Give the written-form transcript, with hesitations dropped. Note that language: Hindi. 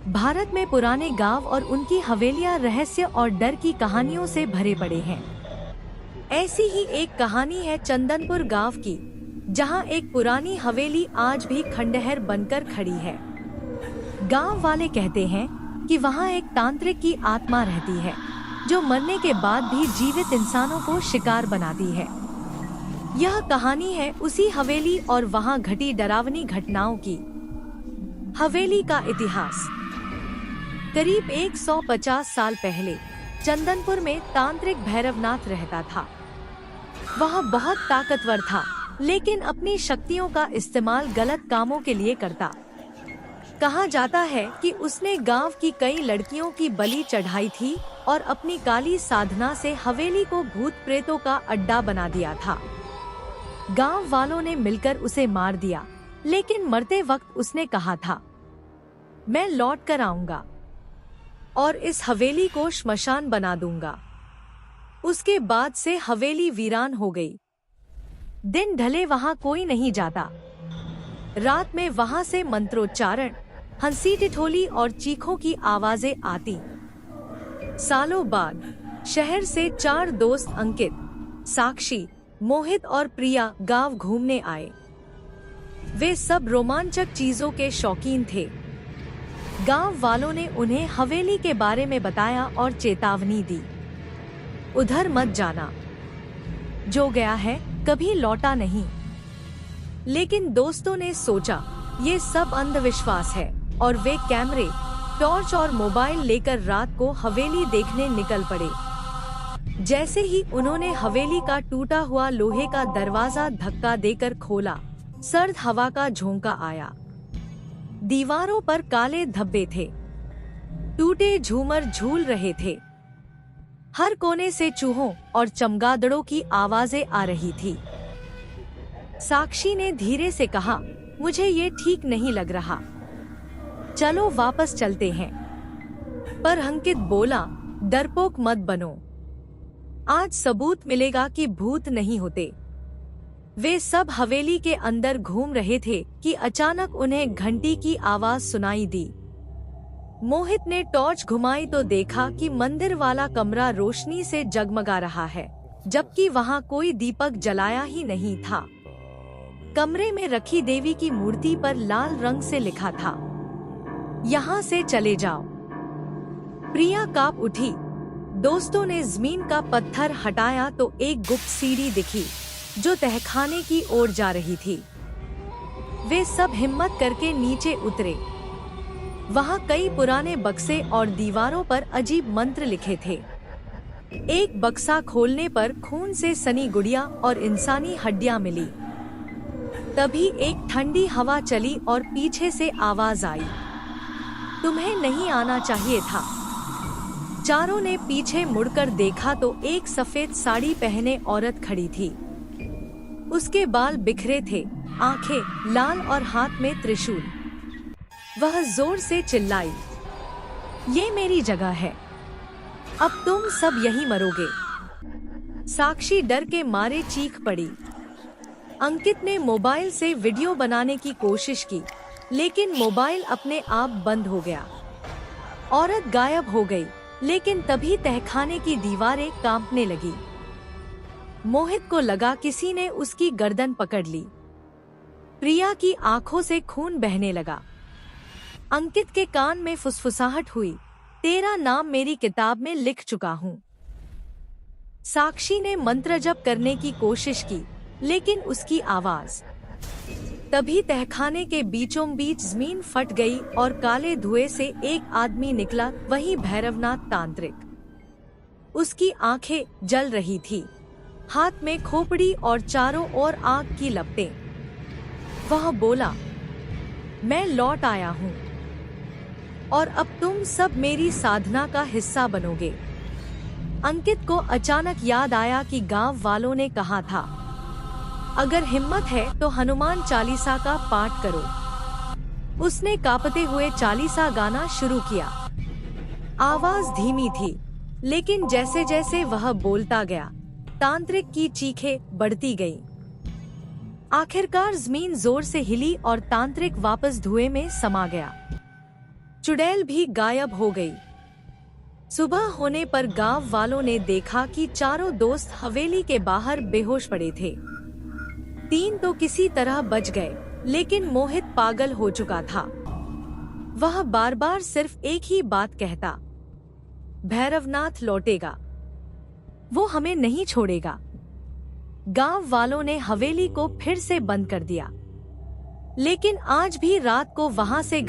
भारत में पुराने गांव और उनकी हवेलियां रहस्य और डर की कहानियों से भरे पड़े हैं। ऐसी ही एक कहानी है चंदनपुर गांव की, जहां एक पुरानी हवेली आज भी खंडहर बनकर खड़ी है। गांव वाले कहते हैं कि वहां एक तांत्रिक की आत्मा रहती है, जो मरने के बाद भी जीवित इंसानों को शिकार बनाती है। यह कहानी है उसी हवेली और वहां घटी डरावनी घटनाओं की। हवेली का इतिहास। करीब 150 साल पहले चंदनपुर में तांत्रिक भैरवनाथ रहता था। वह बहुत ताकतवर था, लेकिन अपनी शक्तियों का इस्तेमाल गलत कामों के लिए करता। कहा जाता है कि उसने गांव की कई लड़कियों की बलि चढ़ाई थी और अपनी काली साधना से हवेली को भूत प्रेतों का अड्डा बना दिया था। गांव वालों ने मिलकर उसे मार दिया, लेकिन मरते वक्त उसने कहा था, मैं लौट कर आऊंगा और इस हवेली को श्मशान बना दूंगा। उसके बाद से हवेली वीरान हो गई। दिन ढले वहां कोई नहीं जाता। रात में वहां से मंत्रोच्चारण, हंसी ठिठोली और चीखों की आवाजें आती। सालों बाद शहर से 4 दोस्त अंकित, साक्षी, मोहित और प्रिया गांव घूमने आए। वे सब रोमांचक चीजों के शौकीन थे। गांव वालों ने उन्हें हवेली के बारे में बताया और चेतावनी दी, उधर मत जाना, जो गया है कभी लौटा नहीं। लेकिन दोस्तों ने सोचा ये सब अंधविश्वास है, और वे कैमरे, टॉर्च और मोबाइल लेकर रात को हवेली देखने निकल पड़े। जैसे ही उन्होंने हवेली का टूटा हुआ लोहे का दरवाजा धक्का देकर खोला, सर्द हवा का झोंका आया। दीवारों पर काले धब्बे थे, टूटे झूमर झूल रहे थे। हर कोने से चूहों और चमगादड़ों की आवाजें आ रही थी। साक्षी ने धीरे से कहा, मुझे ये ठीक नहीं लग रहा, चलो वापस चलते हैं। पर अंकित बोला, डरपोक मत बनो, आज सबूत मिलेगा कि भूत नहीं होते। वे सब हवेली के अंदर घूम रहे थे कि अचानक उन्हें घंटी की आवाज सुनाई दी। मोहित ने टॉर्च घुमाई तो देखा कि मंदिर वाला कमरा रोशनी से जगमगा रहा है, जबकि वहां कोई दीपक जलाया ही नहीं था। कमरे में रखी देवी की मूर्ति पर लाल रंग से लिखा था, यहाँ से चले जाओ। प्रिया कांप उठी। दोस्तों ने जमीन का पत्थर हटाया तो एक गुप्त सीढ़ी दिखी, जो तहखाने की ओर जा रही थी। वे सब हिम्मत करके नीचे उतरे। वहां कई पुराने बक्से और दीवारों पर अजीब मंत्र लिखे थे। एक बक्सा खोलने पर खून से सनी गुड़िया और इंसानी हड्डियां मिली। तभी एक ठंडी हवा चली और पीछे से आवाज आई, तुम्हें नहीं आना चाहिए था। चारों ने पीछे मुड़कर देखा तो एक सफेद साड़ी पहने औरत खड़ी थी। उसके बाल बिखरे थे, आंखें लाल और हाथ में त्रिशूल। वह जोर से चिल्लाई, ये मेरी जगह है, अब तुम सब यहीं मरोगे। साक्षी डर के मारे चीख पड़ी। अंकित ने मोबाइल से वीडियो बनाने की कोशिश की, लेकिन मोबाइल अपने आप बंद हो गया। औरत गायब हो गई, लेकिन तभी तहखाने की दीवारें कांपने लगी। मोहित को लगा किसी ने उसकी गर्दन पकड़ ली। प्रिया की आंखों से खून बहने लगा। अंकित के कान में फुसफुसाहट हुई, तेरा नाम मेरी किताब में लिख चुका हूँ। साक्षी ने मंत्र जप करने की कोशिश की, लेकिन उसकी आवाज। तभी तहखाने के बीचों बीच जमीन फट गई और काले धुएं से एक आदमी निकला, वही भैरवनाथ तांत्रिक। उसकी आंखें जल रही थी, हाथ में खोपड़ी और चारों ओर आग की लपटें। वह बोला, मैं लौट आया हूँ और अब तुम सब मेरी साधना का हिस्सा बनोगे। अंकित को अचानक याद आया कि गांव वालों ने कहा था, अगर हिम्मत है तो हनुमान चालीसा का पाठ करो। उसने कांपते हुए चालीसा गाना शुरू किया। आवाज धीमी थी, लेकिन जैसे जैसे वह बोलता गया, तांत्रिक की चीखें बढ़ती गईं। आखिरकार जमीन जोर से हिली और तांत्रिक वापस धुएं में समा गया। चुड़ैल भी गायब हो गई। सुबह होने पर गांव वालों ने देखा कि चारों दोस्त हवेली के बाहर बेहोश पड़े थे। 3 तो किसी तरह बच गए, लेकिन मोहित पागल हो चुका था। वह बार बार सिर्फ एक ही बात कहता, भैरवनाथ लौटेगा, वो हमें नहीं छोड़ेगा। गांव वालों ने हवेली को फिर से बंद कर दिया, लेकिन आज भी रात को वहां से